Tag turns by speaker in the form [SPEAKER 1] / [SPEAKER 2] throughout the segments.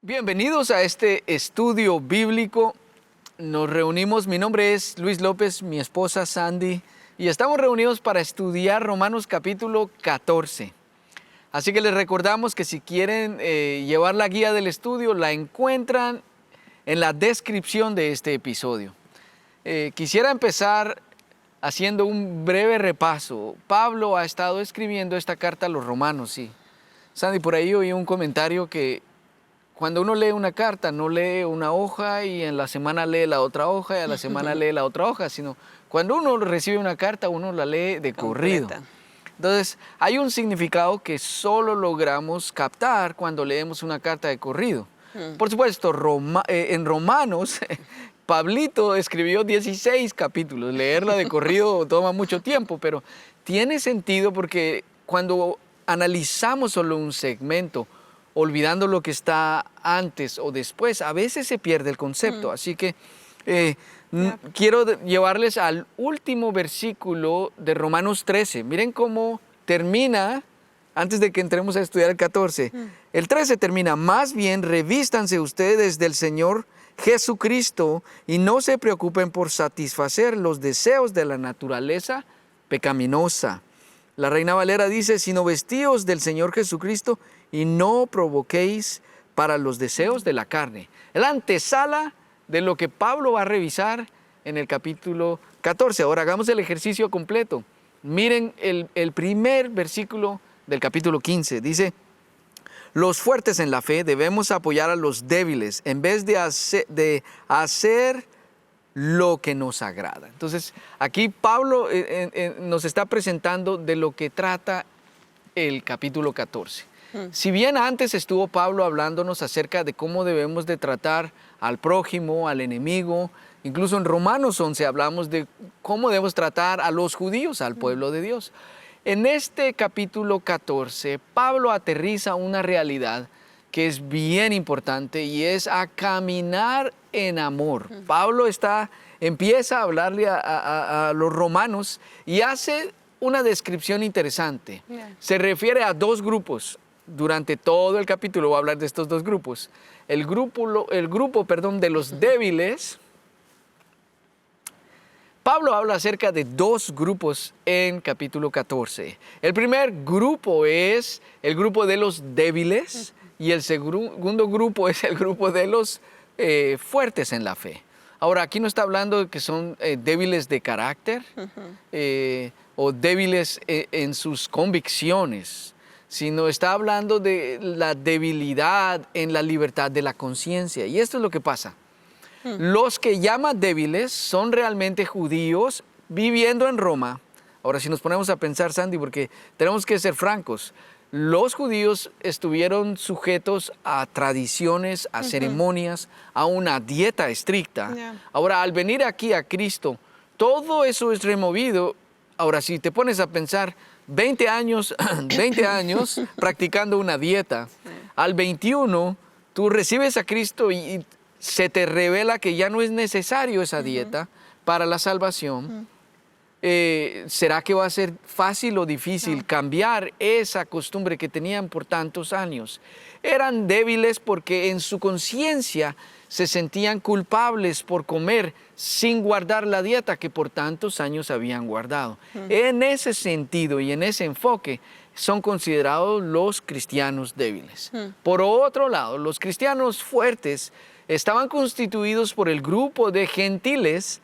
[SPEAKER 1] Bienvenidos a este estudio bíblico. Nos reunimos, mi nombre es Luis López, mi esposa Sandy, y estamos reunidos para estudiar Romanos capítulo 14. Así que les recordamos que si quieren llevar la guía del estudio, la encuentran en la descripción de este episodio. Quisiera empezar haciendo un breve repaso. Pablo ha estado escribiendo esta carta a los romanos, sí. Sandy, por ahí oí un comentario que cuando uno lee una carta, no lee una hoja y en la semana lee la otra hoja y a la semana lee la otra hoja, sino cuando uno recibe una carta, uno la lee de corrido. Entonces, hay un significado que solo logramos captar cuando leemos una carta de corrido. Por supuesto, en Romanos, Pablito escribió 16 capítulos. Leerla de corrido toma mucho tiempo, pero tiene sentido porque cuando analizamos solo un segmento, olvidando lo que está antes o después, a veces se pierde el concepto. Así que quiero llevarles al último versículo de Romanos 13. Miren cómo termina, antes de que entremos a estudiar el 14. El 13 termina: más bien revístanse ustedes del Señor Jesucristo y no se preocupen por satisfacer los deseos de la naturaleza pecaminosa. La Reina Valera dice: sino vestíos del Señor Jesucristo y no provoquéis para los deseos de la carne. Es la antesala de lo que Pablo va a revisar en el capítulo 14. Ahora hagamos el ejercicio completo. Miren el primer versículo del capítulo 15. Dice: los fuertes en la fe debemos apoyar a los débiles en vez de hacer lo que nos agrada. Entonces, aquí Pablo nos está presentando de lo que trata el capítulo 14. Si bien antes estuvo Pablo hablándonos acerca de cómo debemos de tratar al prójimo, al enemigo, incluso en Romanos 11 hablamos de cómo debemos tratar a los judíos, al pueblo de Dios. En este capítulo 14, Pablo aterriza una realidad que es bien importante y es a caminar en amor. Pablo empieza a hablarle a los romanos y hace una descripción interesante. Se refiere a dos grupos. Durante todo el capítulo voy a hablar de estos dos grupos. El grupo de los débiles. Pablo habla acerca de dos grupos en capítulo 14. El primer grupo es el grupo de los débiles y el segundo grupo es el grupo de los fuertes en la fe. Ahora, aquí no está hablando de que son débiles de carácter o débiles en sus convicciones, sino está hablando de la debilidad en la libertad de la conciencia. Y esto es lo que pasa. Los que llaman débiles son realmente judíos viviendo en Roma. Ahora, si nos ponemos a pensar, Sandy, porque tenemos que ser francos, los judíos estuvieron sujetos a tradiciones, a ceremonias, a una dieta estricta. Ahora, al venir aquí a Cristo, todo eso es removido. Ahora, si te pones a pensar, 20 años practicando una dieta, al 21 tú recibes a Cristo y se te revela que ya no es necesario esa dieta para la salvación. ¿Será que va a ser fácil o difícil cambiar esa costumbre que tenían por tantos años? Eran débiles porque en su conciencia se sentían culpables por comer sin guardar la dieta que por tantos años habían guardado. En ese sentido y en ese enfoque son considerados los cristianos débiles. Por otro lado, los cristianos fuertes estaban constituidos por el grupo de gentiles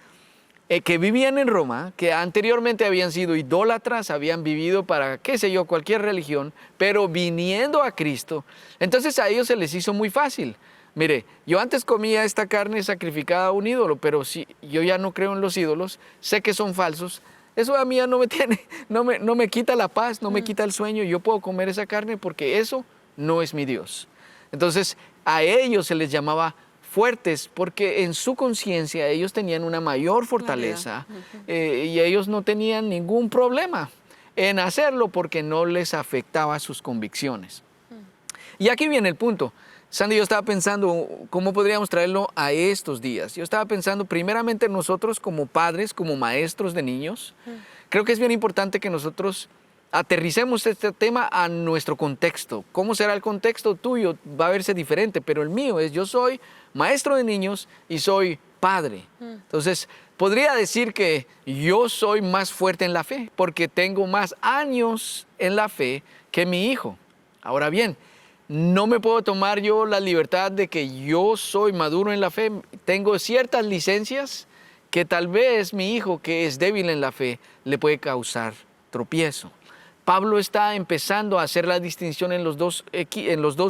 [SPEAKER 1] que vivían en Roma, que anteriormente habían sido idólatras, habían vivido para, qué sé yo, cualquier religión, pero viniendo a Cristo, entonces a ellos se les hizo muy fácil. Mire, yo antes comía esta carne sacrificada a un ídolo, pero si yo ya no creo en los ídolos, sé que son falsos, eso a mí ya no me quita la paz, no me quita el sueño, yo puedo comer esa carne porque eso no es mi Dios. Entonces, a ellos se les llamaba fuertes porque en su conciencia ellos tenían una mayor fortaleza y ellos no tenían ningún problema en hacerlo porque no les afectaba sus convicciones. Y aquí viene el punto. Sandy, yo estaba pensando cómo podríamos traerlo a estos días. Yo estaba pensando primeramente en nosotros como padres, como maestros de niños. Creo que es bien importante que nosotros aterricemos este tema a nuestro contexto. ¿Cómo será el contexto tuyo? Va a verse diferente, pero el mío es, yo soy maestro de niños y soy padre. Entonces, podría decir que yo soy más fuerte en la fe, porque tengo más años en la fe que mi hijo. Ahora bien, no me puedo tomar yo la libertad de que yo soy maduro en la fe. Tengo ciertas licencias que tal vez mi hijo, que es débil en la fe, le puede causar tropiezo. Pablo está empezando a hacer la distinción en los dos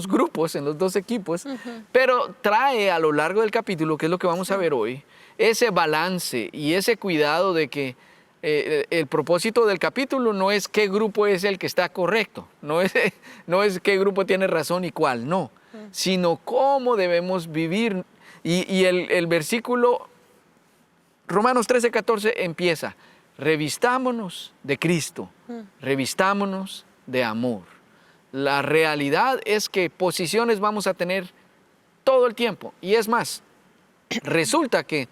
[SPEAKER 1] grupos, en los dos equipos, pero trae a lo largo del capítulo, que es lo que vamos a ver hoy, ese balance y ese cuidado de que el propósito del capítulo no es qué grupo es el que está correcto, no es qué grupo tiene razón y cuál, no, sino cómo debemos vivir. Y el versículo Romanos 13:14 empieza: revistámonos de Cristo, revistámonos de amor. La realidad es que posiciones vamos a tener todo el tiempo. Y es más, resulta que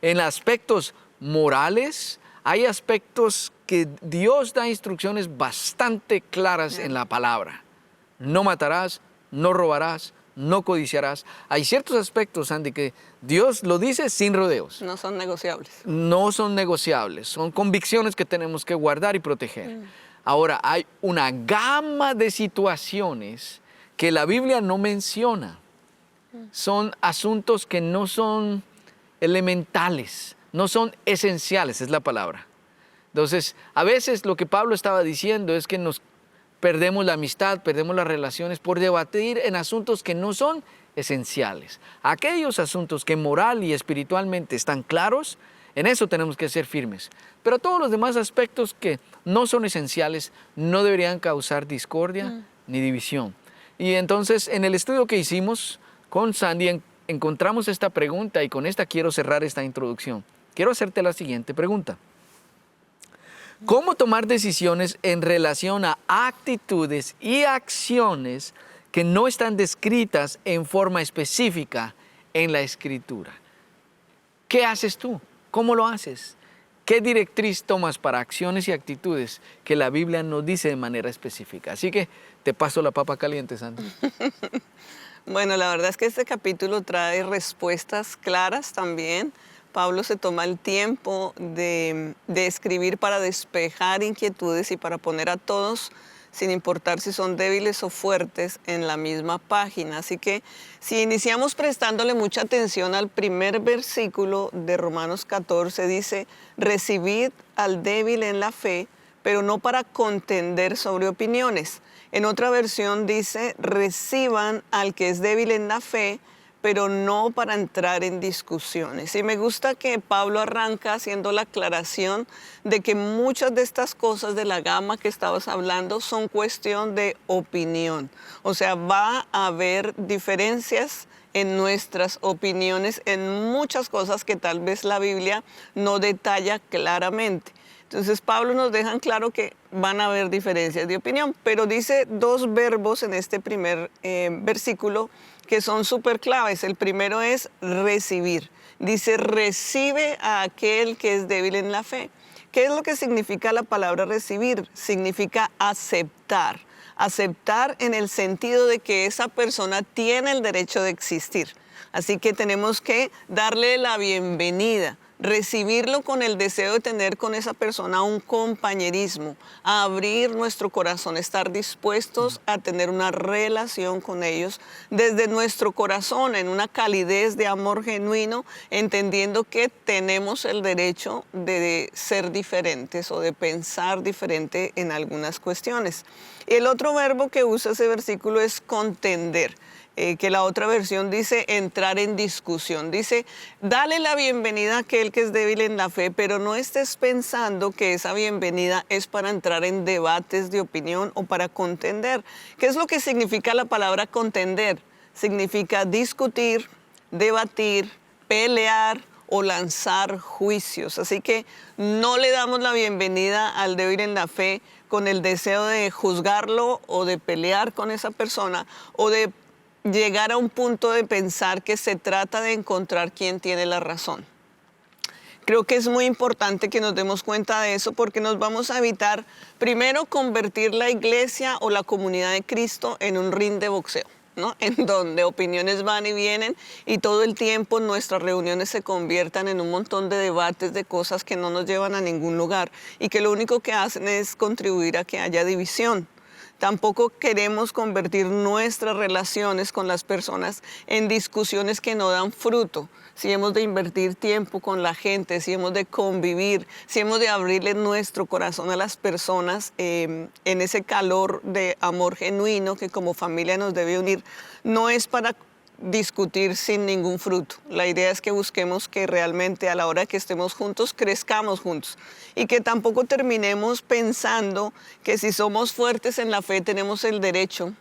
[SPEAKER 1] en aspectos morales hay aspectos que Dios da instrucciones bastante claras en la palabra. No matarás, no robarás, no codiciarás. Hay ciertos aspectos, Andy, que Dios lo dice sin rodeos.
[SPEAKER 2] No son negociables.
[SPEAKER 1] No son negociables, son convicciones que tenemos que guardar y proteger. Ahora, hay una gama de situaciones que la Biblia no menciona. Son asuntos que no son elementales, no son esenciales, es la palabra. Entonces, a veces lo que Pablo estaba diciendo es que nos perdemos la amistad, perdemos las relaciones por debatir en asuntos que no son esenciales. Aquellos asuntos que moral y espiritualmente están claros, en eso tenemos que ser firmes. Pero todos los demás aspectos que no son esenciales no deberían causar discordia ni división. Y entonces, en el estudio que hicimos con Sandy, encontramos esta pregunta, y con esta quiero cerrar esta introducción. Quiero hacerte la siguiente pregunta. ¿Cómo tomar decisiones en relación a actitudes y acciones que no están descritas en forma específica en la Escritura? ¿Qué haces tú? ¿Cómo lo haces? ¿Qué directriz tomas para acciones y actitudes que la Biblia no dice de manera específica? Así que te paso la papa caliente, Sandra.
[SPEAKER 2] Bueno, la verdad es que este capítulo trae respuestas claras también. Pablo se toma el tiempo de escribir para despejar inquietudes y para poner a todos, sin importar si son débiles o fuertes, en la misma página. Así que si iniciamos prestándole mucha atención al primer versículo de Romanos 14, dice: recibid al débil en la fe, pero no para contender sobre opiniones. En otra versión dice: reciban al que es débil en la fe, pero no para entrar en discusiones. Y me gusta que Pablo arranca haciendo la aclaración de que muchas de estas cosas de la gama que estabas hablando son cuestión de opinión. O sea, va a haber diferencias en nuestras opiniones en muchas cosas que tal vez la Biblia no detalla claramente. Entonces Pablo nos deja en claro que van a haber diferencias de opinión, pero dice dos verbos en este primer versículo que son súper claves. El primero es recibir. Dice: recibe a aquel que es débil en la fe. ¿Qué es lo que significa la palabra recibir? Significa aceptar. Aceptar en el sentido de que esa persona tiene el derecho de existir. Así que tenemos que darle la bienvenida, recibirlo con el deseo de tener con esa persona un compañerismo, a abrir nuestro corazón, estar dispuestos a tener una relación con ellos desde nuestro corazón, en una calidez de amor genuino, entendiendo que tenemos el derecho de ser diferentes o de pensar diferente en algunas cuestiones. El otro verbo que usa ese versículo es contender. Que la otra versión dice entrar en discusión. Dice: dale la bienvenida a aquel que es débil en la fe, pero no estés pensando que esa bienvenida es para entrar en debates de opinión o para contender. ¿Qué es lo que significa la palabra contender? Significa discutir, debatir, pelear o lanzar juicios. Así que no le damos la bienvenida al débil en la fe con el deseo de juzgarlo o de pelear con esa persona o de llegar a un punto de pensar que se trata de encontrar quién tiene la razón. Creo que es muy importante que nos demos cuenta de eso porque nos vamos a evitar, primero, convertir la iglesia o la comunidad de Cristo en un ring de boxeo, ¿no? En donde opiniones van y vienen y todo el tiempo nuestras reuniones se conviertan en un montón de debates de cosas que no nos llevan a ningún lugar y que lo único que hacen es contribuir a que haya división. Tampoco queremos convertir nuestras relaciones con las personas en discusiones que no dan fruto. Si hemos de invertir tiempo con la gente, si hemos de convivir, si hemos de abrirle nuestro corazón a las personas en ese calor de amor genuino que como familia nos debe unir, no es para discutir sin ningún fruto. La idea es que busquemos que realmente a la hora que estemos juntos, crezcamos juntos y que tampoco terminemos pensando que si somos fuertes en la fe tenemos el derecho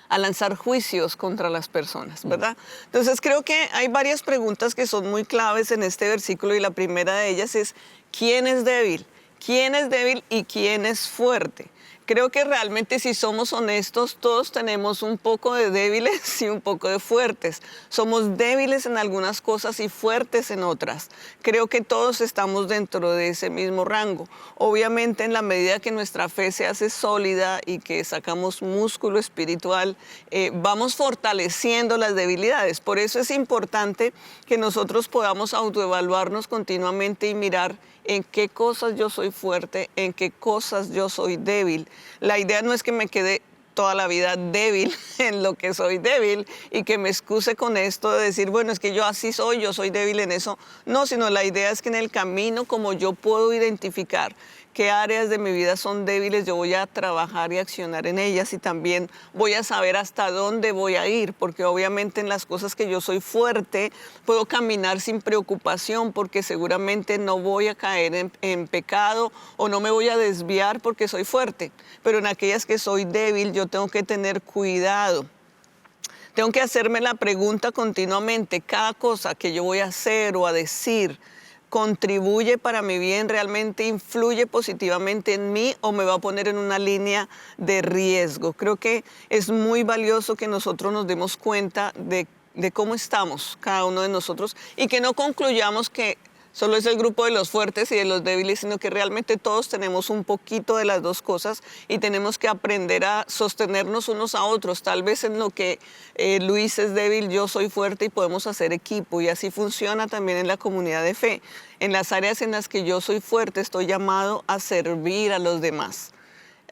[SPEAKER 2] a lanzar juicios contra las personas, ¿verdad? Entonces creo que hay varias preguntas que son muy claves en este versículo y la primera de ellas es ¿quién es débil? ¿Quién es débil y quién es fuerte? Creo que realmente si somos honestos, todos tenemos un poco de débiles y un poco de fuertes. Somos débiles en algunas cosas y fuertes en otras. Creo que todos estamos dentro de ese mismo rango. Obviamente en la medida que nuestra fe se hace sólida y que sacamos músculo espiritual, vamos fortaleciendo las debilidades. Por eso es importante que nosotros podamos autoevaluarnos continuamente y mirar en qué cosas yo soy fuerte, en qué cosas yo soy débil. La idea no es que me quede toda la vida débil en lo que soy débil y que me excuse con esto de decir, bueno, es que yo así soy, yo soy débil en eso. No, sino la idea es que en el camino, como yo puedo identificar qué áreas de mi vida son débiles, yo voy a trabajar y accionar en ellas y también voy a saber hasta dónde voy a ir, porque obviamente en las cosas que yo soy fuerte, puedo caminar sin preocupación porque seguramente no voy a caer en pecado o no me voy a desviar porque soy fuerte. Pero en aquellas que soy débil, yo tengo que tener cuidado. Tengo que hacerme la pregunta continuamente, cada cosa que yo voy a hacer o a decir, ¿contribuye para mi bien? ¿Realmente influye positivamente en mí o me va a poner en una línea de riesgo? Creo que es muy valioso que nosotros nos demos cuenta de cómo estamos cada uno de nosotros y que no concluyamos que solo es el grupo de los fuertes y de los débiles, sino que realmente todos tenemos un poquito de las dos cosas y tenemos que aprender a sostenernos unos a otros. Tal vez en lo que Luis es débil, yo soy fuerte y podemos hacer equipo. Y así funciona también en la comunidad de fe. En las áreas en las que yo soy fuerte, estoy llamado a servir a los demás,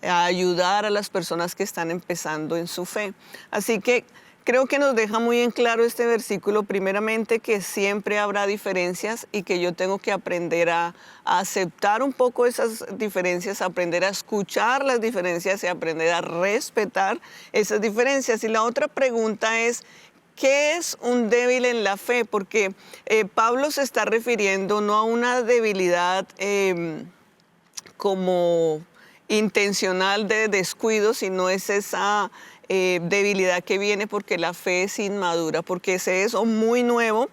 [SPEAKER 2] a ayudar a las personas que están empezando en su fe. Así que creo que nos deja muy en claro este versículo, primeramente, que siempre habrá diferencias y que yo tengo que aprender a aceptar un poco esas diferencias, aprender a escuchar las diferencias y aprender a respetar esas diferencias. Y la otra pregunta es, ¿qué es un débil en la fe? Porque Pablo se está refiriendo no a una debilidad como intencional de descuido, sino es esa debilidad que viene porque la fe es inmadura, porque es eso muy nuevo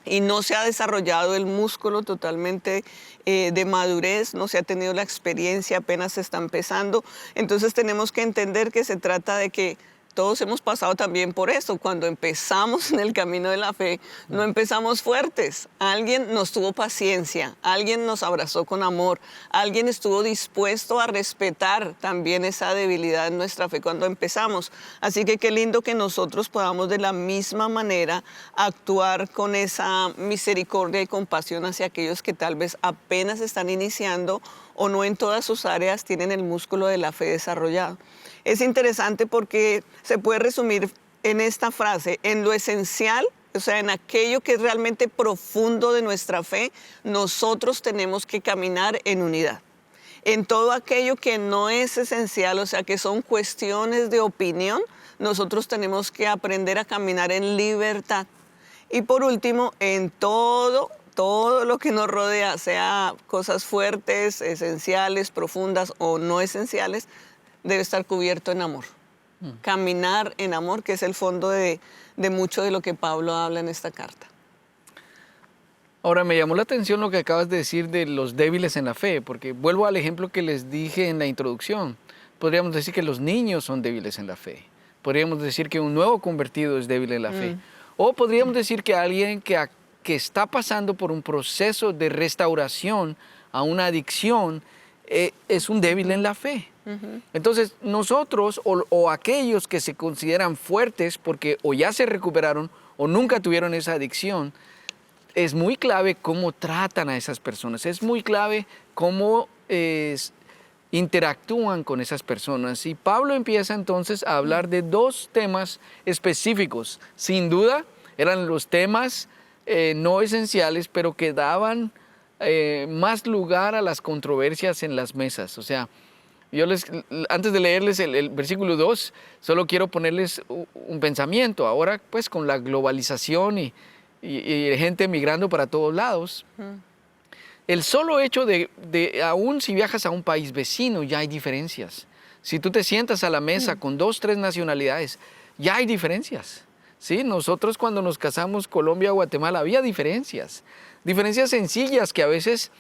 [SPEAKER 2] y no se ha desarrollado el músculo totalmente de madurez, no se ha tenido la experiencia, apenas se está empezando. Entonces tenemos que entender que se trata de que todos hemos pasado también por eso. Cuando empezamos en el camino de la fe, no empezamos fuertes. Alguien nos tuvo paciencia, alguien nos abrazó con amor, alguien estuvo dispuesto a respetar también esa debilidad en nuestra fe cuando empezamos. Así que qué lindo que nosotros podamos de la misma manera actuar con esa misericordia y compasión hacia aquellos que tal vez apenas están iniciando o no en todas sus áreas tienen el músculo de la fe desarrollado. Es interesante porque se puede resumir en esta frase, en lo esencial, o sea, en aquello que es realmente profundo de nuestra fe, nosotros tenemos que caminar en unidad. En todo aquello que no es esencial, o sea, que son cuestiones de opinión, nosotros tenemos que aprender a caminar en libertad. Y por último, en todo lo que nos rodea, sea cosas fuertes, esenciales, profundas o no esenciales, debe estar cubierto en amor. Caminar en amor, que es el fondo de mucho de lo que Pablo habla en esta carta.
[SPEAKER 1] Ahora, me llamó la atención lo que acabas de decir de los débiles en la fe, porque vuelvo al ejemplo que les dije en la introducción. Podríamos decir que los niños son débiles en la fe. Podríamos decir que un nuevo convertido es débil en la fe. O podríamos decir que alguien que que está pasando por un proceso de restauración a una adicción es un débil en la fe. Entonces nosotros o aquellos que se consideran fuertes porque o ya se recuperaron o nunca tuvieron esa adicción, es muy clave cómo tratan a esas personas, es muy clave cómo interactúan con esas personas. Y Pablo empieza entonces a hablar de dos temas específicos. Sin duda eran los temas no esenciales, pero que daban más lugar a las controversias en las mesas. O sea, antes de leerles el versículo 2, solo quiero ponerles un pensamiento. Ahora, pues, con la globalización y gente migrando para todos lados, el solo hecho de aún si viajas a un país vecino, ya hay diferencias. Si tú te sientas a la mesa con 2, 3 nacionalidades, ya hay diferencias. ¿Sí? Nosotros cuando nos casamos, Colombia, Guatemala, había diferencias. Diferencias sencillas que a veces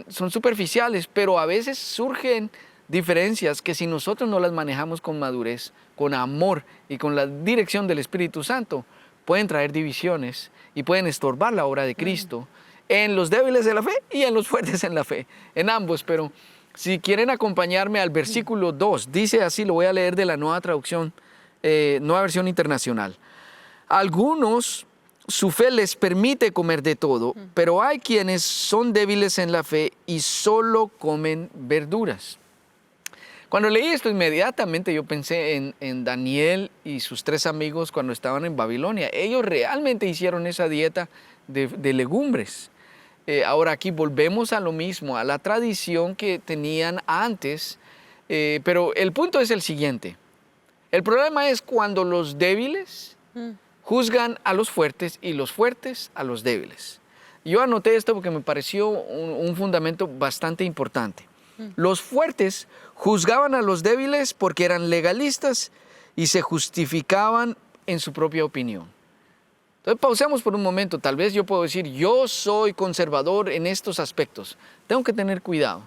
[SPEAKER 1] son superficiales, pero a veces surgen diferencias que si nosotros no las manejamos con madurez, con amor y con la dirección del Espíritu Santo, pueden traer divisiones y pueden estorbar la obra de Cristo en los débiles de la fe y en los fuertes en la fe, en ambos. Pero si quieren acompañarme al versículo 2, dice así, lo voy a leer de la nueva traducción, nueva versión internacional. Algunos, su fe les permite comer de todo, pero hay quienes son débiles en la fe y solo comen verduras. Cuando leí esto inmediatamente yo pensé en Daniel y sus 3 amigos cuando estaban en Babilonia. Ellos realmente hicieron esa dieta de legumbres. Ahora aquí volvemos a lo mismo, a la tradición que tenían antes, pero el punto es el siguiente. El problema es cuando los débiles juzgan a los fuertes y los fuertes a los débiles. Yo anoté esto porque me pareció un fundamento bastante importante. Los fuertes juzgaban a los débiles porque eran legalistas y se justificaban en su propia opinión. Entonces pausemos por un momento. Tal vez yo puedo decir, yo soy conservador en estos aspectos. Tengo que tener cuidado,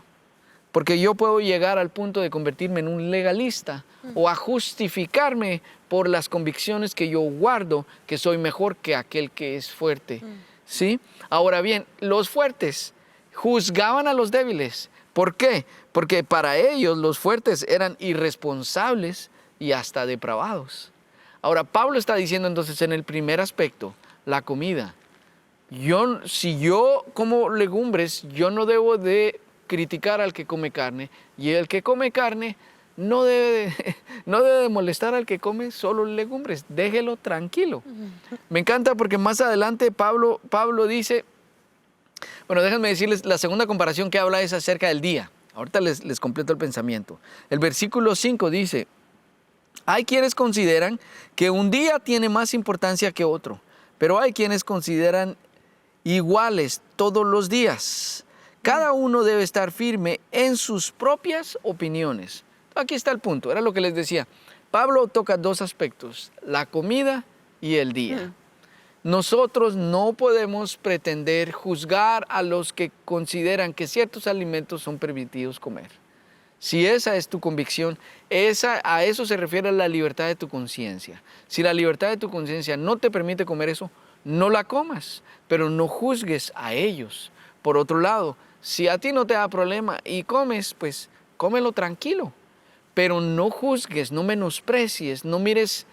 [SPEAKER 1] porque yo puedo llegar al punto de convertirme en un legalista o a justificarme por las convicciones que yo guardo, que soy mejor que aquel que es fuerte. ¿Sí? Ahora bien, los fuertes juzgaban a los débiles. ¿Por qué? Porque para ellos los fuertes eran irresponsables y hasta depravados. Ahora, Pablo está diciendo entonces en el primer aspecto, la comida. Si yo como legumbres, yo no debo de criticar al que come carne, y el que come carne no debe de molestar al que come solo legumbres, déjelo tranquilo. Me encanta porque más adelante Pablo dice, bueno, déjenme decirles, la segunda comparación que habla es acerca del día. Ahorita les completo el pensamiento. El versículo 5 dice, hay quienes consideran que un día tiene más importancia que otro, pero hay quienes consideran iguales todos los días. Cada uno debe estar firme en sus propias opiniones. Aquí está el punto, era lo que les decía. Pablo toca 2 aspectos, la comida y el día. Nosotros no podemos pretender juzgar a los que consideran que ciertos alimentos son permitidos comer. Si esa es tu convicción, a eso se refiere la libertad de tu conciencia. Si la libertad de tu conciencia no te permite comer eso, no la comas, pero no juzgues a ellos. Por otro lado, si a ti no te da problema y comes, pues cómelo tranquilo, pero no juzgues, no menosprecies, no mires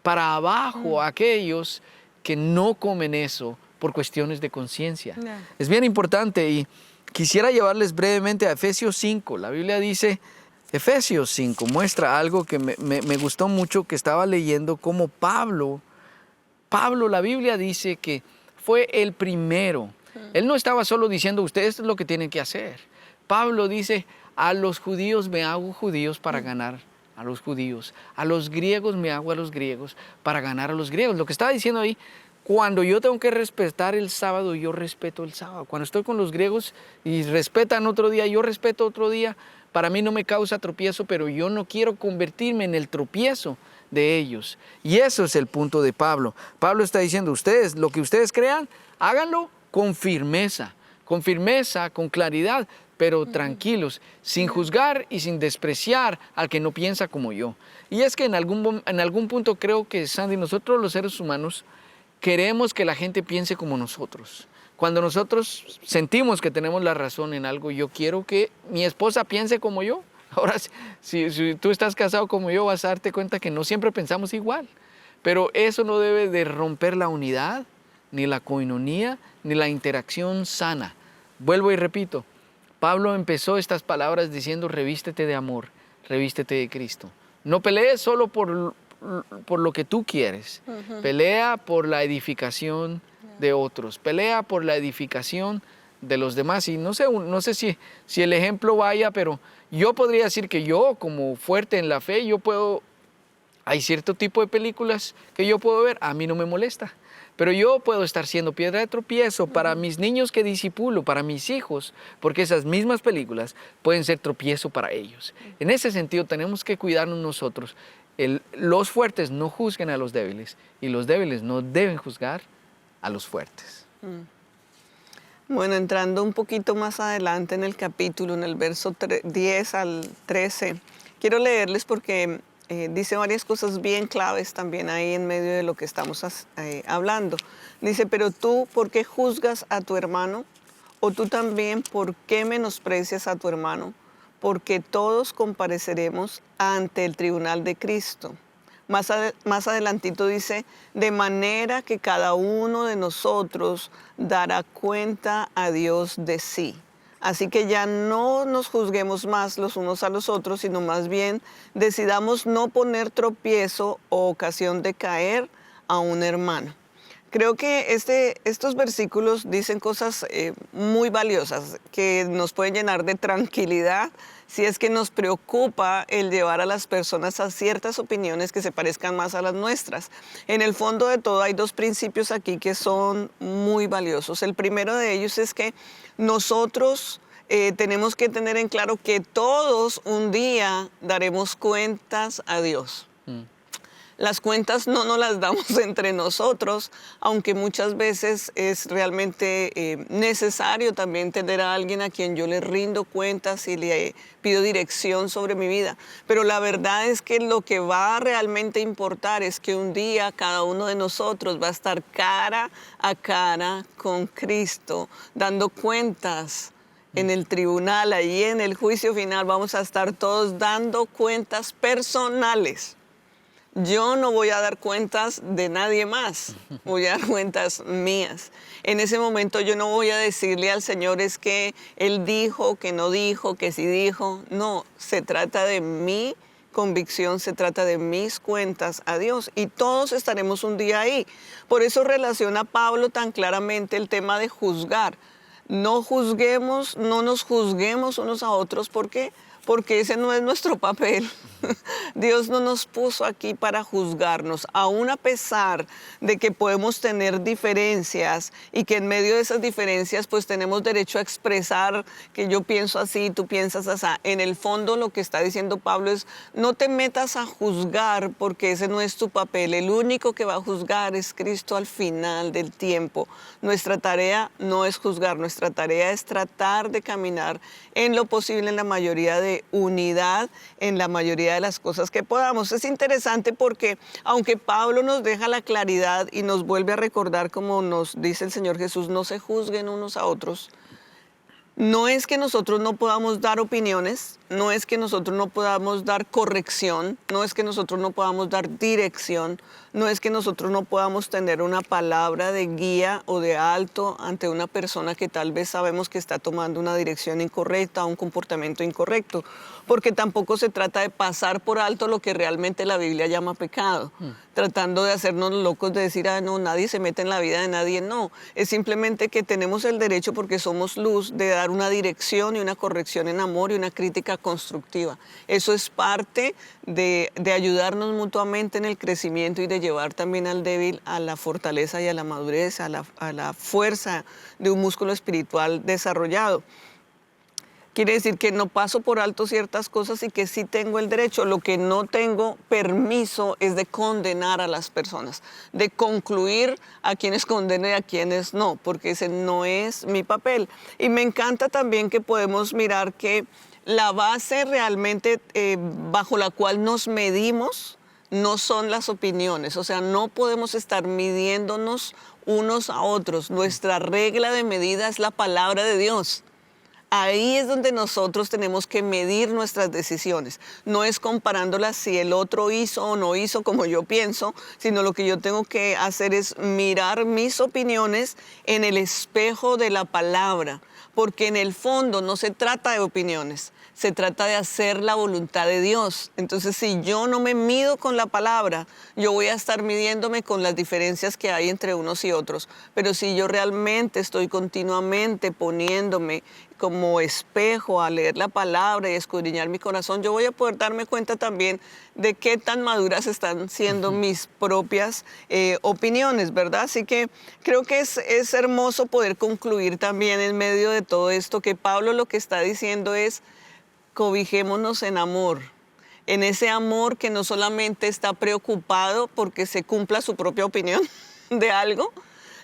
[SPEAKER 1] para abajo a aquellos que no comen eso por cuestiones de conciencia. No. Es bien importante y quisiera llevarles brevemente a Efesios 5. La Biblia dice, Efesios 5 muestra algo que me gustó mucho, que estaba leyendo como Pablo, la Biblia dice que fue el primero. Él no estaba solo diciendo, ustedes es lo que tienen que hacer. Pablo dice, a los judíos me hago judíos para ganar a los judíos. A los griegos me hago a los griegos para ganar a los griegos. Lo que estaba diciendo ahí, cuando yo tengo que respetar el sábado, yo respeto el sábado. Cuando estoy con los griegos y respetan otro día, yo respeto otro día. Para mí no me causa tropiezo, pero yo no quiero convertirme en el tropiezo de ellos. Y eso es el punto de Pablo. Pablo está diciendo, ustedes, lo que ustedes crean, háganlo con firmeza, con claridad, pero tranquilos, sin juzgar y sin despreciar al que no piensa como yo. Y es que en algún punto creo que, Sandy, nosotros los seres humanos queremos que la gente piense como nosotros. Cuando nosotros sentimos que tenemos la razón en algo, yo quiero que mi esposa piense como yo. Ahora, si tú estás casado como yo, vas a darte cuenta que no siempre pensamos igual. Pero eso no debe de romper la unidad, ni la coinonía, ni la interacción sana. Vuelvo y repito, Pablo empezó estas palabras diciendo, revístete de amor, revístete de Cristo. No pelees solo por lo que tú quieres. Pelea por la edificación de otros. Pelea por la edificación de los demás. Y no sé si el ejemplo vaya, pero yo podría decir que yo, como fuerte en la fe, hay cierto tipo de películas que yo puedo ver, a mí no me molesta. Pero yo puedo estar siendo piedra de tropiezo para mis niños que discipulo, para mis hijos, porque esas mismas películas pueden ser tropiezo para ellos. En ese sentido tenemos que cuidarnos nosotros. Los fuertes no juzguen a los débiles y los débiles no deben juzgar a los fuertes.
[SPEAKER 2] Bueno, entrando un poquito más adelante en el capítulo, en el verso 10 al 13, quiero leerles porque dice varias cosas bien claves también ahí en medio de lo que estamos hablando. Dice, pero tú, ¿por qué juzgas a tu hermano? O tú también, ¿por qué menosprecias a tu hermano? Porque todos compareceremos ante el tribunal de Cristo. Más adelantito dice, de manera que cada uno de nosotros dará cuenta a Dios de sí. Así que ya no nos juzguemos más los unos a los otros, sino más bien decidamos no poner tropiezo o ocasión de caer a un hermano. Creo que estos versículos dicen cosas muy valiosas que nos pueden llenar de tranquilidad si es que nos preocupa el llevar a las personas a ciertas opiniones que se parezcan más a las nuestras. En el fondo de todo hay dos principios aquí que son muy valiosos. El primero de ellos es que nosotros tenemos que tener en claro que todos un día daremos cuentas a Dios. Las cuentas no nos las damos entre nosotros, aunque muchas veces es realmente necesario también tener a alguien a quien yo le rindo cuentas y le pido dirección sobre mi vida. Pero la verdad es que lo que va a realmente importar es que un día cada uno de nosotros va a estar cara a cara con Cristo, dando cuentas. En el tribunal, allí en el juicio final, vamos a estar todos dando cuentas personales. Yo no voy a dar cuentas de nadie más, voy a dar cuentas mías. En ese momento yo no voy a decirle al Señor es que Él dijo, que no dijo, que sí dijo. No, se trata de mi convicción, se trata de mis cuentas a Dios y todos estaremos un día ahí. Por eso relaciona Pablo tan claramente el tema de juzgar. No juzguemos, no nos juzguemos unos a otros. ¿Por qué? Porque ese no es nuestro papel. Dios no nos puso aquí para juzgarnos, aún a pesar de que podemos tener diferencias y que en medio de esas diferencias pues tenemos derecho a expresar que yo pienso así, tú piensas así. En el fondo lo que está diciendo Pablo es no te metas a juzgar porque ese no es tu papel. El único que va a juzgar es Cristo al final del tiempo. Nuestra tarea no es juzgar, nuestra tarea es tratar de caminar en lo posible en la mayoría de unidad, en la mayoría de las cosas que podamos. Es interesante porque aunque Pablo nos deja la claridad y nos vuelve a recordar, como nos dice el Señor Jesús, no se juzguen unos a otros, no es que nosotros no podamos dar opiniones, no es que nosotros no podamos dar corrección, no es que nosotros no podamos dar dirección, no es que nosotros no podamos tener una palabra de guía o de alto ante una persona que tal vez sabemos que está tomando una dirección incorrecta o un comportamiento incorrecto, porque tampoco se trata de pasar por alto lo que realmente la Biblia llama pecado, tratando de hacernos locos de decir, no, nadie se mete en la vida de nadie, no, es simplemente que tenemos el derecho porque somos luz de dar una dirección y una corrección en amor y una crítica constructiva. Eso es parte de ayudarnos mutuamente en el crecimiento y de llevar también al débil a la fortaleza y a la madurez, a la fuerza de un músculo espiritual desarrollado. Quiere decir que no paso por alto ciertas cosas y que sí tengo el derecho. Lo que no tengo permiso es de condenar a las personas, de concluir a quienes condeno y a quienes no, porque ese no es mi papel. Y me encanta también que podemos mirar que la base realmente bajo la cual nos medimos no son las opiniones. O sea, no podemos estar midiéndonos unos a otros. Nuestra regla de medida es la palabra de Dios. Ahí es donde nosotros tenemos que medir nuestras decisiones. No es comparándolas si el otro hizo o no hizo como yo pienso, sino lo que yo tengo que hacer es mirar mis opiniones en el espejo de la palabra. Porque en el fondo no se trata de opiniones, se trata de hacer la voluntad de Dios. Entonces, si yo no me mido con la palabra, yo voy a estar midiéndome con las diferencias que hay entre unos y otros. Pero si yo realmente estoy continuamente poniéndome como espejo a leer la palabra y escudriñar mi corazón, yo voy a poder darme cuenta también de qué tan maduras están siendo mis propias opiniones, ¿verdad? Así que creo que es hermoso poder concluir también en medio de todo esto que Pablo lo que está diciendo es: cobijémonos en amor, en ese amor que no solamente está preocupado porque se cumpla su propia opinión de algo,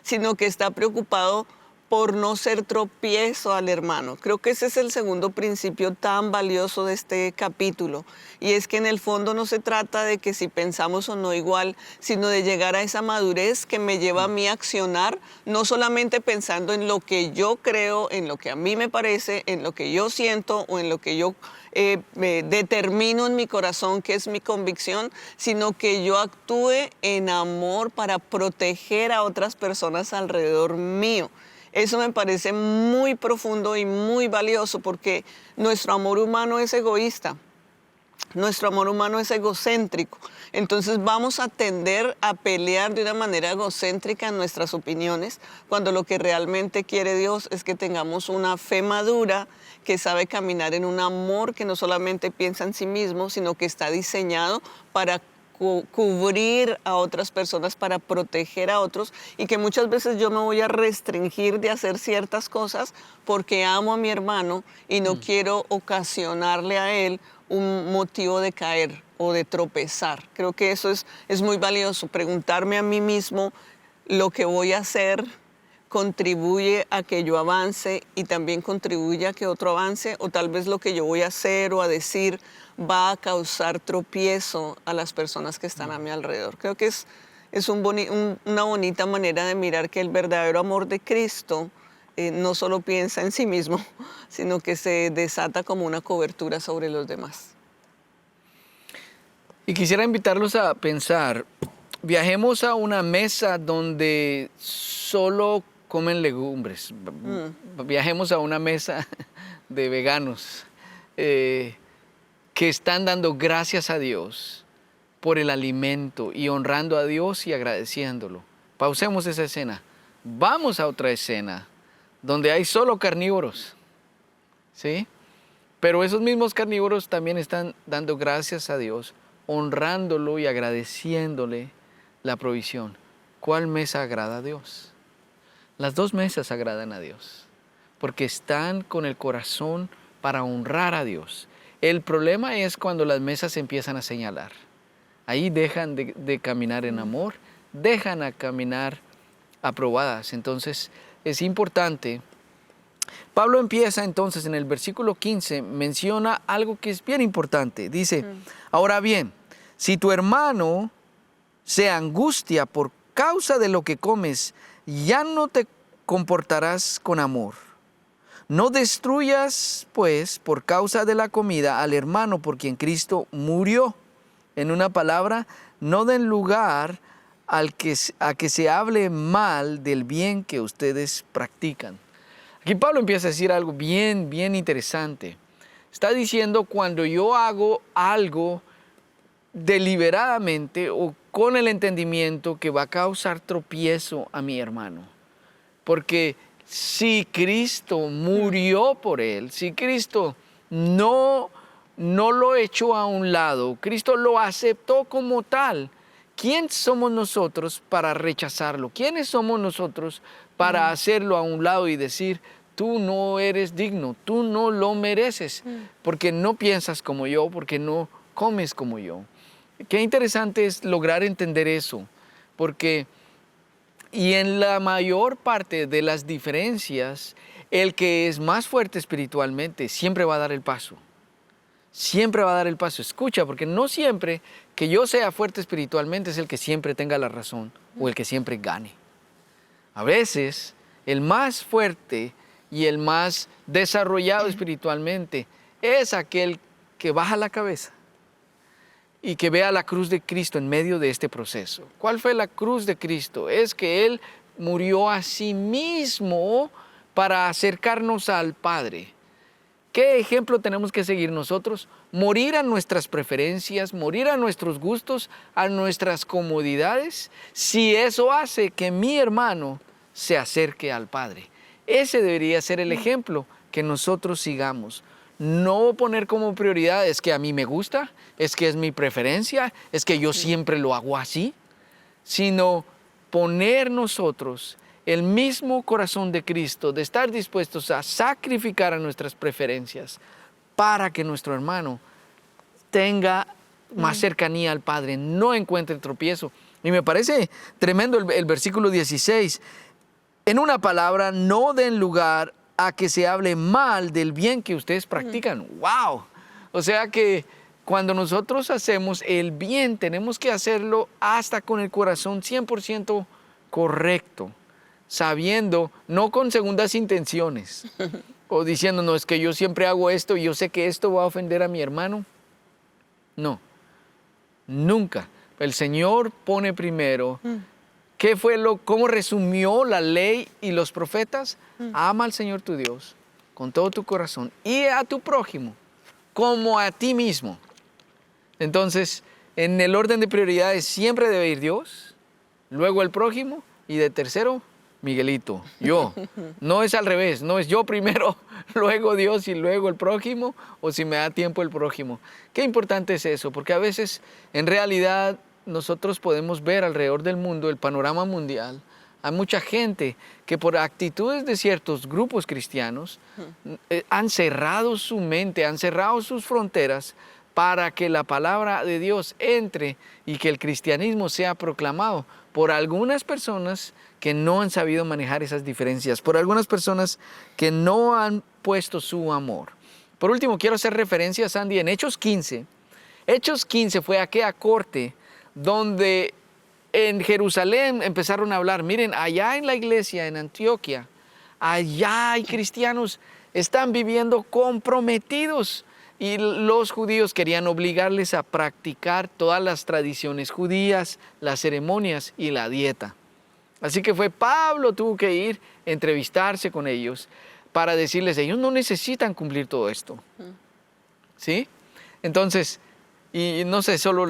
[SPEAKER 2] sino que está preocupado por no ser tropiezo al hermano. Creo que ese es el segundo principio tan valioso de este capítulo. Y es que en el fondo no se trata de que si pensamos o no igual, sino de llegar a esa madurez que me lleva a mí a accionar, no solamente pensando en lo que yo creo, en lo que a mí me parece, en lo que yo siento o en lo que yo me determino en mi corazón que es mi convicción, sino que yo actúe en amor para proteger a otras personas alrededor mío. Eso me parece muy profundo y muy valioso porque nuestro amor humano es egoísta. Nuestro amor humano es egocéntrico. Entonces vamos a tender a pelear de una manera egocéntrica en nuestras opiniones, cuando lo que realmente quiere Dios es que tengamos una fe madura que sabe caminar en un amor que no solamente piensa en sí mismo, sino que está diseñado para cubrir a otras personas, para proteger a otros, y que muchas veces yo me voy a restringir de hacer ciertas cosas porque amo a mi hermano y no quiero ocasionarle a él un motivo de caer o de tropezar. Creo que eso es muy valioso, preguntarme a mí mismo: lo que voy a hacer contribuye a que yo avance y también contribuye a que otro avance, o tal vez lo que yo voy a hacer o a decir va a causar tropiezo a las personas que están a mi alrededor. Creo que es una bonita manera de mirar que el verdadero amor de Cristo no solo piensa en sí mismo, sino que se desata como una cobertura sobre los demás.
[SPEAKER 1] Y quisiera invitarlos a pensar, viajemos a una mesa donde solo comen legumbres. Viajemos a una mesa de veganos que están dando gracias a Dios por el alimento y honrando a Dios y agradeciéndolo. Pausemos esa escena. Vamos a otra escena donde hay solo carnívoros, ¿sí? Pero esos mismos carnívoros también están dando gracias a Dios, honrándolo y agradeciéndole la provisión. ¿Cuál mesa agrada a Dios? Las dos mesas agradan a Dios, porque están con el corazón para honrar a Dios. El problema es cuando las mesas empiezan a señalar. Ahí dejan de caminar en amor, dejan a caminar aprobadas. Entonces es importante. Pablo empieza entonces en el versículo 15, menciona algo que es bien importante. Dice, ahora bien, si tu hermano se angustia por causa de lo que comes, ya no te comportarás con amor. No destruyas, pues, por causa de la comida al hermano por quien Cristo murió. En una palabra, no den lugar a que se hable mal del bien que ustedes practican. Aquí Pablo empieza a decir algo bien interesante. Está diciendo, cuando yo hago algo deliberadamente o con el entendimiento que va a causar tropiezo a mi hermano. Porque si Cristo murió por él, si Cristo no lo echó a un lado, Cristo lo aceptó como tal, ¿quién somos nosotros para rechazarlo? ¿Quiénes somos nosotros para hacerlo a un lado y decir, tú no eres digno, tú no lo mereces, porque no piensas como yo, porque no comes como yo? Qué interesante es lograr entender eso, porque y en la mayor parte de las diferencias, el que es más fuerte espiritualmente siempre va a dar el paso. Siempre va a dar el paso. Escucha, porque no siempre que yo sea fuerte espiritualmente es el que siempre tenga la razón o el que siempre gane. A veces, el más fuerte y el más desarrollado espiritualmente es aquel que baja la cabeza y que vea la cruz de Cristo en medio de este proceso. ¿Cuál fue la cruz de Cristo? Es que Él murió a sí mismo para acercarnos al Padre. ¿Qué ejemplo tenemos que seguir nosotros? Morir a nuestras preferencias, morir a nuestros gustos, a nuestras comodidades, si eso hace que mi hermano se acerque al Padre. Ese debería ser el ejemplo que nosotros sigamos. No poner como prioridad es que a mí me gusta, es que es mi preferencia, es que yo siempre lo hago así, sino poner nosotros el mismo corazón de Cristo, de estar dispuestos a sacrificar a nuestras preferencias para que nuestro hermano tenga más cercanía al Padre, no encuentre tropiezo. Y me parece tremendo el versículo 16. En una palabra, no den lugar a que se hable mal del bien que ustedes practican. ¡Wow! O sea que cuando nosotros hacemos el bien, tenemos que hacerlo hasta con el corazón 100% correcto, sabiendo, no con segundas intenciones, o diciendo, no, es que yo siempre hago esto y yo sé que esto va a ofender a mi hermano. No, nunca. El Señor pone primero. ¿Cómo resumió la ley y los profetas? Ama al Señor tu Dios con todo tu corazón y a tu prójimo como a ti mismo. Entonces, en el orden de prioridades siempre debe ir Dios, luego el prójimo y de tercero, Miguelito, yo. No es al revés, no es yo primero, luego Dios y luego el prójimo, o si me da tiempo el prójimo. Qué importante es eso, porque a veces en realidad nosotros podemos ver alrededor del mundo, el panorama mundial. Hay mucha gente que por actitudes de ciertos grupos cristianos han cerrado su mente, han cerrado sus fronteras para que la palabra de Dios entre y que el cristianismo sea proclamado por algunas personas que no han sabido manejar esas diferencias, por algunas personas que no han puesto su amor. Por último, quiero hacer referencia, Sandy, en Hechos 15. Hechos 15 fue aquella corte donde en Jerusalén empezaron a hablar, miren, allá en la iglesia, en Antioquia, allá hay cristianos, están viviendo comprometidos y los judíos querían obligarles a practicar todas las tradiciones judías, las ceremonias y la dieta. Así que Pablo tuvo que ir a entrevistarse con ellos para decirles, ellos no necesitan cumplir todo esto. ¿Sí? Entonces, y no sé, solo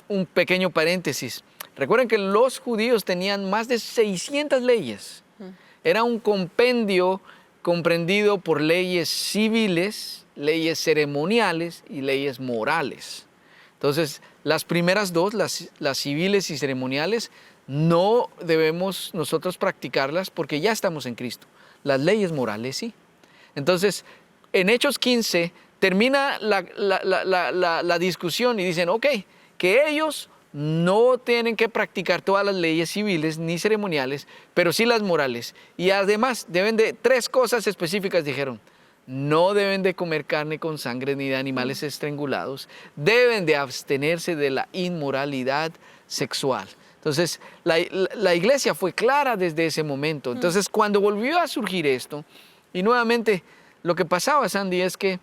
[SPEAKER 1] un pequeño paréntesis. Recuerden que los judíos tenían más de 600 leyes. Era un compendio comprendido por leyes civiles, leyes ceremoniales y leyes morales. Entonces, las primeras dos, las civiles y ceremoniales, no debemos nosotros practicarlas porque ya estamos en Cristo. Las leyes morales sí. Entonces, en Hechos 15 termina la discusión y dicen, ok, que ellos no tienen que practicar todas las leyes civiles ni ceremoniales, pero sí las morales. Y además deben de 3 cosas específicas, dijeron. No deben de comer carne con sangre ni de animales estrangulados. Deben de abstenerse de la inmoralidad sexual. Entonces, la iglesia fue clara desde ese momento. Entonces, cuando volvió a surgir esto, y nuevamente lo que pasaba, Sandy, es que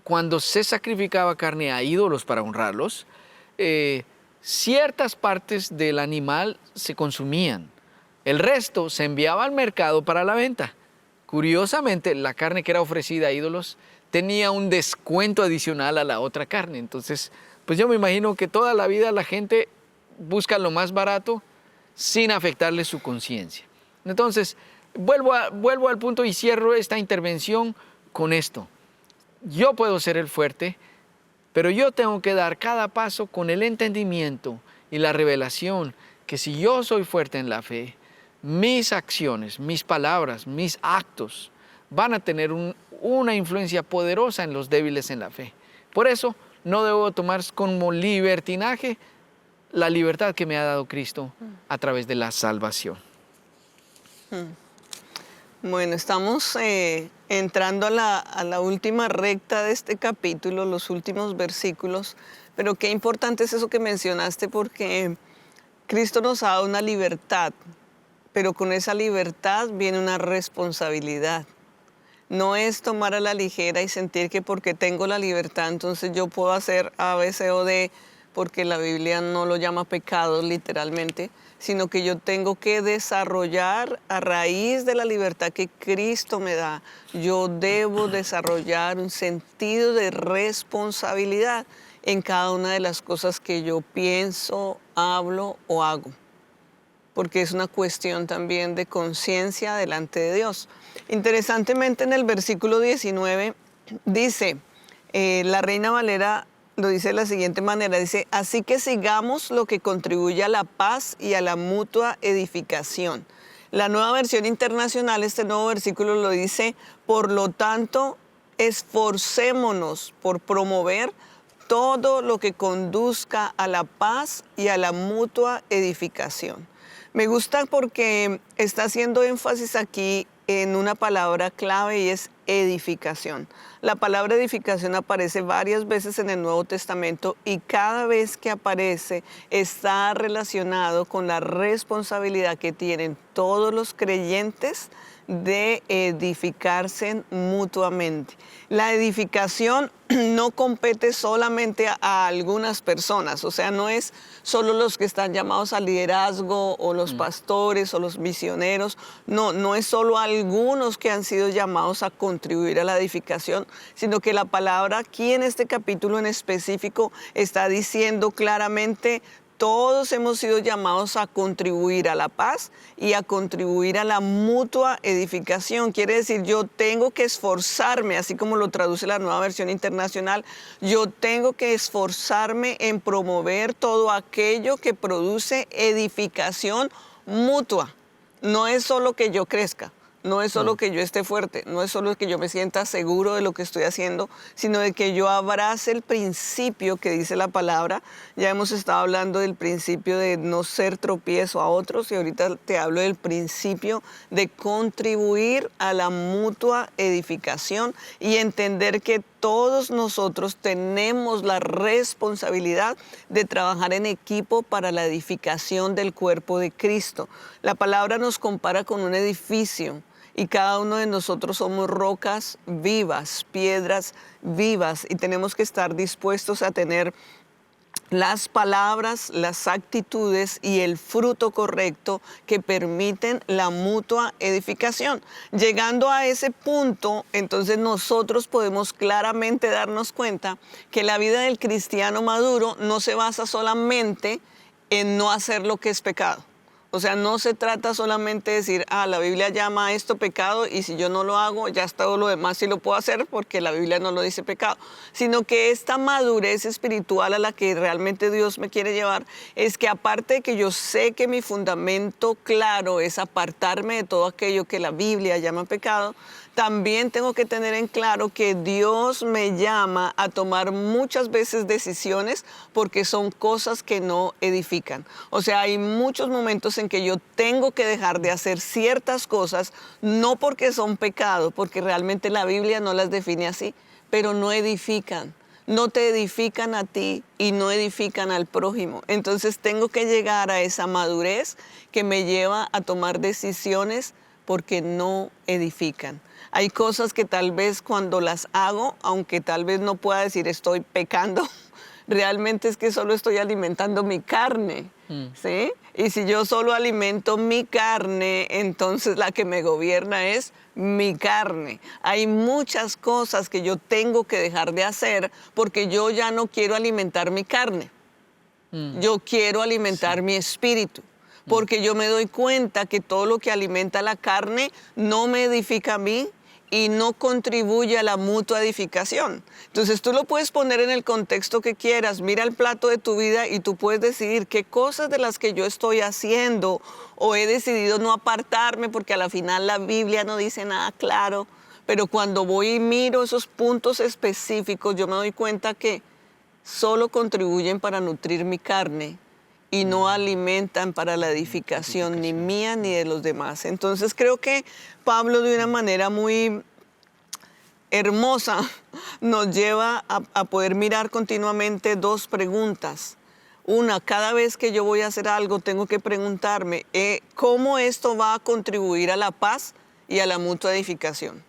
[SPEAKER 1] cuando se sacrificaba carne a ídolos para honrarlos, ciertas partes del animal se consumían. El resto se enviaba al mercado para la venta. Curiosamente, la carne que era ofrecida a ídolos tenía un descuento adicional a la otra carne. Entonces, pues yo me imagino que toda la vida la gente busca lo más barato sin afectarle su conciencia. Entonces, vuelvo al punto y cierro esta intervención con esto. Yo puedo ser el fuerte, pero yo tengo que dar cada paso con el entendimiento y la revelación que si yo soy fuerte en la fe, mis acciones, mis palabras, mis actos van a tener una influencia poderosa en los débiles en la fe. Por eso no debo tomar como libertinaje la libertad que me ha dado Cristo a través de la salvación.
[SPEAKER 2] Bueno, estamos entrando a la última recta de este capítulo, los últimos versículos, Pero qué importante es eso que mencionaste, porque Cristo nos ha dado una libertad, pero con esa libertad viene una responsabilidad. No es tomar a la ligera y sentir que porque tengo la libertad, entonces yo puedo hacer A, B, C o D, porque la Biblia no lo llama pecado literalmente, sino que yo tengo que desarrollar a raíz de la libertad que Cristo me da. Yo debo desarrollar un sentido de responsabilidad en cada una de las cosas que yo pienso, hablo o hago, porque es una cuestión también de conciencia delante de Dios. Interesantemente, en el versículo 19 dice, la Reina Valera lo dice de la siguiente manera, dice, así que sigamos lo que contribuye a la paz y a la mutua edificación. La Nueva Versión Internacional, este nuevo versículo lo dice, por lo tanto, esforcémonos por promover todo lo que conduzca a la paz y a la mutua edificación. Me gusta porque está haciendo énfasis aquí en una palabra clave y es edificación. La palabra edificación aparece varias veces en el Nuevo Testamento y cada vez que aparece está relacionado con la responsabilidad que tienen todos los creyentes de edificarse mutuamente. La edificación no compete solamente a algunas personas, o sea, no es solo los que están llamados al liderazgo o los pastores o los misioneros, no es solo algunos que han sido llamados a contribuir a la edificación, sino que la palabra aquí en este capítulo en específico está diciendo claramente: todos hemos sido llamados a contribuir a la paz y a contribuir a la mutua edificación. Quiere decir, yo tengo que esforzarme, así como lo traduce la Nueva Versión Internacional, yo tengo que esforzarme en promover todo aquello que produce edificación mutua. No es solo que yo crezca. No es solo que yo esté fuerte, no es solo que yo me sienta seguro de lo que estoy haciendo, sino de que yo abrace el principio que dice la palabra. Ya hemos estado hablando del principio de no ser tropiezo a otros y ahorita te hablo del principio de contribuir a la mutua edificación y entender que todos nosotros tenemos la responsabilidad de trabajar en equipo para la edificación del cuerpo de Cristo. La palabra nos compara con un edificio. Y cada uno de nosotros somos rocas vivas, piedras vivas, y tenemos que estar dispuestos a tener las palabras, las actitudes y el fruto correcto que permiten la mutua edificación. Llegando a ese punto, entonces nosotros podemos claramente darnos cuenta que la vida del cristiano maduro no se basa solamente en no hacer lo que es pecado. O sea, no se trata solamente de decir, la Biblia llama a esto pecado y si yo no lo hago, ya está todo lo demás sí lo puedo hacer porque la Biblia no lo dice pecado. Sino que esta madurez espiritual a la que realmente Dios me quiere llevar es que aparte de que yo sé que mi fundamento claro es apartarme de todo aquello que la Biblia llama pecado, también tengo que tener en claro que Dios me llama a tomar muchas veces decisiones porque son cosas que no edifican. O sea, hay muchos momentos en que yo tengo que dejar de hacer ciertas cosas, no porque son pecado, porque realmente la Biblia no las define así, pero no edifican. No te edifican a ti y no edifican al prójimo. Entonces tengo que llegar a esa madurez que me lleva a tomar decisiones porque no edifican. Hay cosas que tal vez cuando las hago, aunque tal vez no pueda decir estoy pecando, realmente es que solo estoy alimentando mi carne, ¿sí? Y si yo solo alimento mi carne, entonces la que me gobierna es mi carne. Hay muchas cosas que yo tengo que dejar de hacer porque yo ya no quiero alimentar mi carne. Yo quiero alimentar mi espíritu. Porque yo me doy cuenta que todo lo que alimenta la carne no me edifica a mí y no contribuye a la mutua edificación. Entonces tú lo puedes poner en el contexto que quieras, mira el plato de tu vida y tú puedes decidir qué cosas de las que yo estoy haciendo o he decidido no apartarme porque a la final la Biblia no dice nada claro, pero cuando voy y miro esos puntos específicos yo me doy cuenta que solo contribuyen para nutrir mi carne y no alimentan para la edificación ni mía ni de los demás. Entonces creo que Pablo de una manera muy hermosa nos lleva a poder mirar continuamente dos preguntas. Una, cada vez que yo voy a hacer algo, tengo que preguntarme cómo esto va a contribuir a la paz y a la mutua edificación.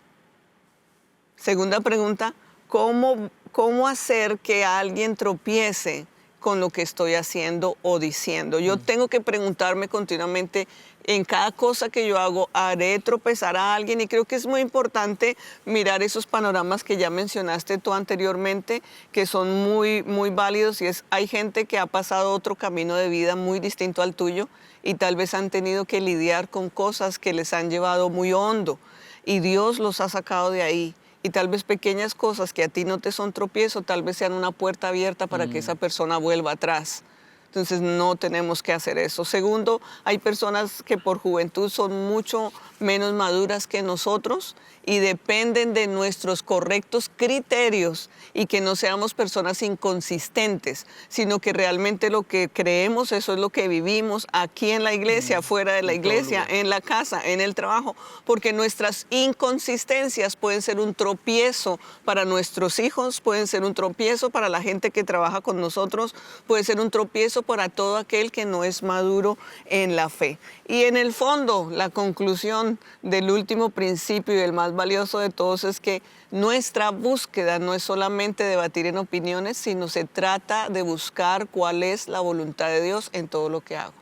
[SPEAKER 2] Segunda pregunta, ¿cómo hacer que alguien tropiece con lo que estoy haciendo o diciendo? Yo tengo que preguntarme continuamente en cada cosa que yo hago, ¿haré tropezar a alguien? Y creo que es muy importante mirar esos panoramas que ya mencionaste tú anteriormente, que son muy, muy válidos. Y hay gente que ha pasado otro camino de vida muy distinto al tuyo y tal vez han tenido que lidiar con cosas que les han llevado muy hondo y Dios los ha sacado de ahí. Y tal vez pequeñas cosas que a ti no te son tropiezo, tal vez sean una puerta abierta para que esa persona vuelva atrás. Entonces no tenemos que hacer eso. Segundo, hay personas que por juventud son mucho menos maduras que nosotros y dependen de nuestros correctos criterios y que no seamos personas inconsistentes, sino que realmente lo que creemos, eso es lo que vivimos aquí en la iglesia, fuera de la iglesia, en la casa, en el trabajo, porque nuestras inconsistencias pueden ser un tropiezo para nuestros hijos, pueden ser un tropiezo para la gente que trabaja con nosotros, puede ser un tropiezo para todo aquel que no es maduro en la fe. Y en el fondo, la conclusión del último principio y el más valioso de todos es que nuestra búsqueda no es solamente debatir en opiniones, sino se trata de buscar cuál es la voluntad de Dios en todo lo que hago.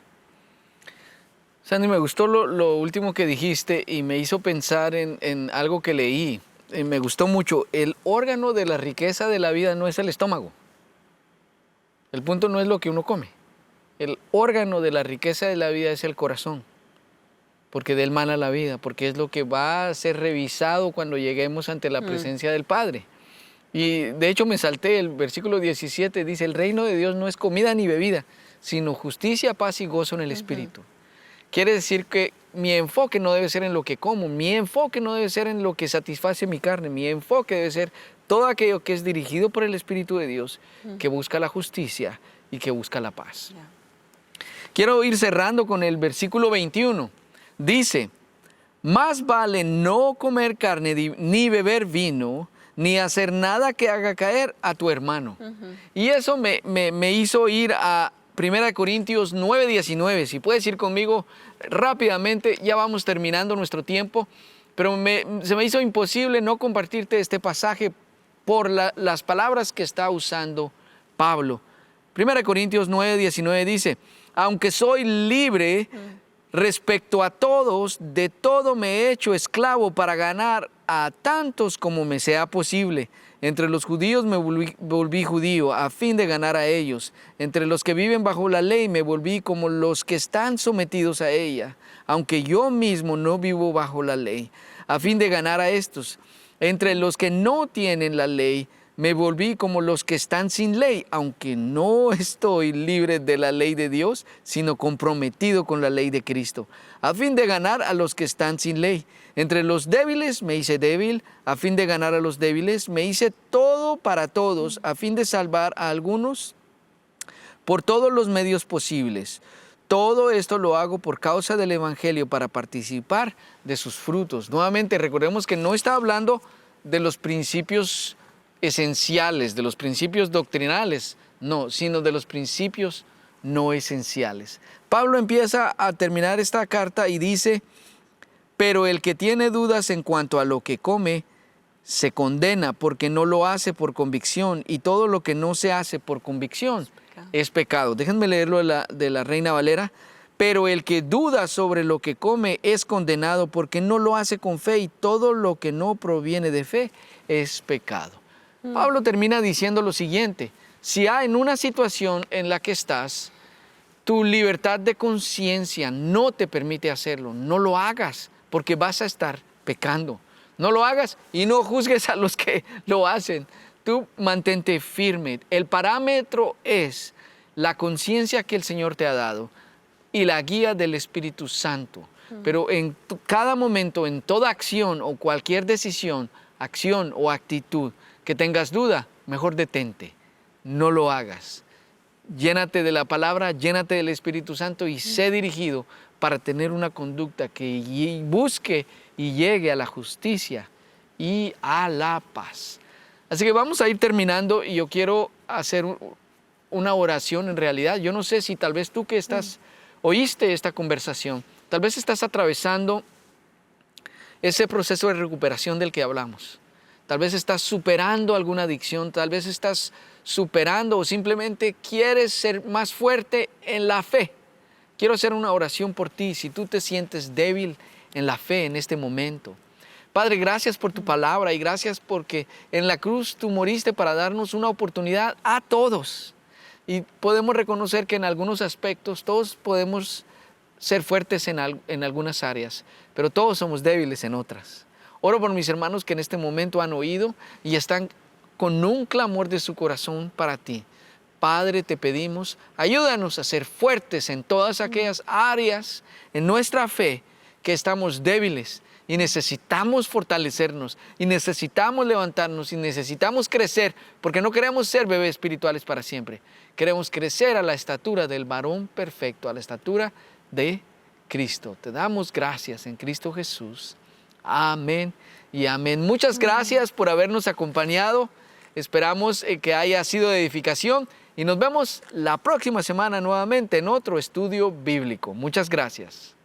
[SPEAKER 1] Sandy, me gustó lo último que dijiste y me hizo pensar en algo que leí. Me gustó mucho. El órgano de la riqueza de la vida no es el estómago. El punto no es lo que uno come. El órgano de la riqueza de la vida es el corazón, porque de él mana la vida, porque es lo que va a ser revisado cuando lleguemos ante la presencia del Padre. Y de hecho me salté el versículo 17, dice, el reino de Dios no es comida ni bebida, sino justicia, paz y gozo en el Espíritu. Quiere decir que mi enfoque no debe ser en lo que como, mi enfoque no debe ser en lo que satisface mi carne, mi enfoque debe ser todo aquello que es dirigido por el Espíritu de Dios, que busca la justicia y que busca la paz. Quiero ir cerrando con el versículo 21. Dice, más vale no comer carne ni beber vino, ni hacer nada que haga caer a tu hermano. Y eso me hizo ir a 1 Corintios 9:19. Si puedes ir conmigo rápidamente, ya vamos terminando nuestro tiempo, pero se me hizo imposible no compartirte este pasaje por las palabras que está usando Pablo. 1 Corintios 9:19 dice, aunque soy libre respecto a todos, de todo me he hecho esclavo para ganar a tantos como me sea posible. Entre los judíos me volví judío a fin de ganar a ellos. Entre los que viven bajo la ley me volví como los que están sometidos a ella, aunque yo mismo no vivo bajo la ley, a fin de ganar a estos. Entre los que no tienen la ley me volví como los que están sin ley, aunque no estoy libre de la ley de Dios, sino comprometido con la ley de Cristo, a fin de ganar a los que están sin ley. Entre los débiles me hice débil, a fin de ganar a los débiles. Me hice todo para todos, a fin de salvar a algunos por todos los medios posibles. Todo esto lo hago por causa del Evangelio, para participar de sus frutos. Nuevamente, recordemos que no está hablando de los principios esenciales, de los principios doctrinales, no, sino de los principios no esenciales. Pablo empieza a terminar esta carta y dice, pero el que tiene dudas en cuanto a lo que come, se condena porque no lo hace por convicción, y todo lo que no se hace por convicción es pecado. Déjenme leerlo de la Reina Valera. Pero el que duda sobre lo que come es condenado porque no lo hace con fe, y todo lo que no proviene de fe es pecado. Pablo termina diciendo lo siguiente: si hay en una situación en la que estás, tu libertad de conciencia no te permite hacerlo, no lo hagas, porque vas a estar pecando. No lo hagas y no juzgues a los que lo hacen. Tú mantente firme. El parámetro es la conciencia que el Señor te ha dado y la guía del Espíritu Santo. Pero en cada momento, en toda acción o cualquier decisión, acción o actitud que tengas duda, mejor detente, no lo hagas. Llénate de la palabra, llénate del Espíritu Santo y sé dirigido para tener una conducta que busque y llegue a la justicia y a la paz. Así que vamos a ir terminando y yo quiero hacer una oración en realidad. Yo no sé si tal vez tú que oíste esta conversación, tal vez estás atravesando ese proceso de recuperación del que hablamos. Tal vez estás superando alguna adicción, tal vez estás superando o simplemente quieres ser más fuerte en la fe. Quiero hacer una oración por ti si tú te sientes débil en la fe en este momento. Padre, gracias por tu palabra y gracias porque en la cruz tú moriste para darnos una oportunidad a todos. Y podemos reconocer que en algunos aspectos todos podemos ser fuertes en algunas áreas, pero todos somos débiles en otras. Oro por mis hermanos que en este momento han oído y están con un clamor de su corazón para ti. Padre, te pedimos, ayúdanos a ser fuertes en todas aquellas áreas en nuestra fe que estamos débiles y necesitamos fortalecernos y necesitamos levantarnos y necesitamos crecer porque no queremos ser bebés espirituales para siempre. Queremos crecer a la estatura del varón perfecto, a la estatura de Cristo. Te damos gracias en Cristo Jesús. Amén y amén. Muchas gracias por habernos acompañado. Esperamos que haya sido de edificación y nos vemos la próxima semana nuevamente en otro estudio bíblico. Muchas gracias.